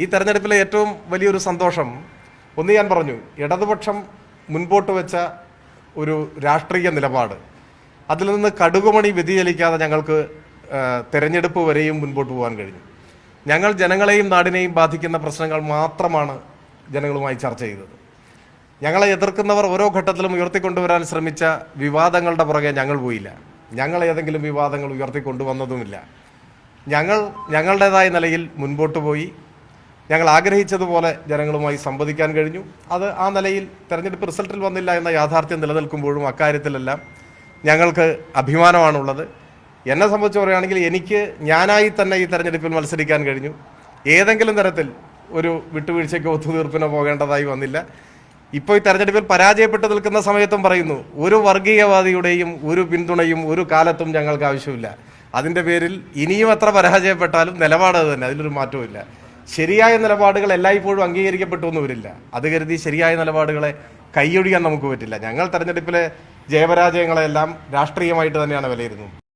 ഈ തെരഞ്ഞെടുപ്പിലെ ഏറ്റവും വലിയൊരു സന്തോഷം ഒന്ന് ഞാൻ പറഞ്ഞു, ഇടതുപക്ഷം മുൻപോട്ട് വെച്ച ഒരു രാഷ്ട്രീയ നിലപാട്, അതിൽ നിന്ന് കടുകുമണി വ്യതിചലിക്കാതെ ഞങ്ങൾക്ക് തെരഞ്ഞെടുപ്പ് വരെയും മുൻപോട്ട് പോകാൻ കഴിഞ്ഞു. ഞങ്ങൾ ജനങ്ങളെയും നാടിനെയും ബാധിക്കുന്ന പ്രശ്നങ്ങൾ മാത്രമാണ് ജനങ്ങളുമായി ചർച്ച ചെയ്തത്. ഞങ്ങളെ എതിർക്കുന്നവർ ഓരോ ഘട്ടത്തിലും ഉയർത്തിക്കൊണ്ടുവരാൻ ശ്രമിച്ച വിവാദങ്ങളുടെ പുറകെ ഞങ്ങൾ പോയില്ല. ഞങ്ങൾ ഏതെങ്കിലും വിവാദങ്ങൾ ഉയർത്തിക്കൊണ്ടുവന്നതുമില്ല. ഞങ്ങളുടേതായ നിലയിൽ മുൻപോട്ട് പോയി ഞങ്ങൾ ആഗ്രഹിച്ചതുപോലെ ജനങ്ങളുമായി സംവദിക്കാൻ കഴിഞ്ഞു. അത് ആ നിലയിൽ തെരഞ്ഞെടുപ്പ് റിസൾട്ടിൽ വന്നില്ല എന്ന യാഥാർത്ഥ്യം നിലനിൽക്കുമ്പോഴും അക്കാര്യത്തിലെല്ലാം ഞങ്ങൾക്ക് അഭിമാനമാണുള്ളത്. എന്നെ സംബന്ധിച്ച് പറയുകയാണെങ്കിൽ എനിക്ക് ഞാനായി തന്നെ ഈ തെരഞ്ഞെടുപ്പിൽ മത്സരിക്കാൻ കഴിഞ്ഞു. ഏതെങ്കിലും തരത്തിൽ ഒരു വിട്ടുവീഴ്ചയ്ക്കോ ഒത്തുതീർപ്പിനോ പോകേണ്ടതായി വന്നില്ല. ഇപ്പോൾ ഈ തെരഞ്ഞെടുപ്പിൽ പരാജയപ്പെട്ട് നിൽക്കുന്ന സമയത്തും പറയുന്നു, ഒരു വർഗീയവാദിയുടെയും ഒരു പിന്തുണയും ഒരു കാലത്തും ഞങ്ങൾക്ക് ആവശ്യമില്ല. അതിൻ്റെ പേരിൽ ഇനിയും എത്ര പരാജയപ്പെട്ടാലും നിലപാട് തന്നെ, അതിലൊരു മാറ്റവുമില്ല. ശരിയായ നിലപാടുകൾ എല്ലായ്പ്പോഴും അംഗീകരിക്കപ്പെട്ടു എന്ന് വരില്ല. അത് കരുതി ശരിയായ നിലപാടുകളെ കൈയൊഴിയാൻ നമുക്ക് പറ്റില്ല. ഞങ്ങൾ തെരഞ്ഞെടുപ്പിലെ ജയപരാജയങ്ങളെല്ലാം രാഷ്ട്രീയമായിട്ട് തന്നെയാണ് വിലയിരുത്തുന്നത്.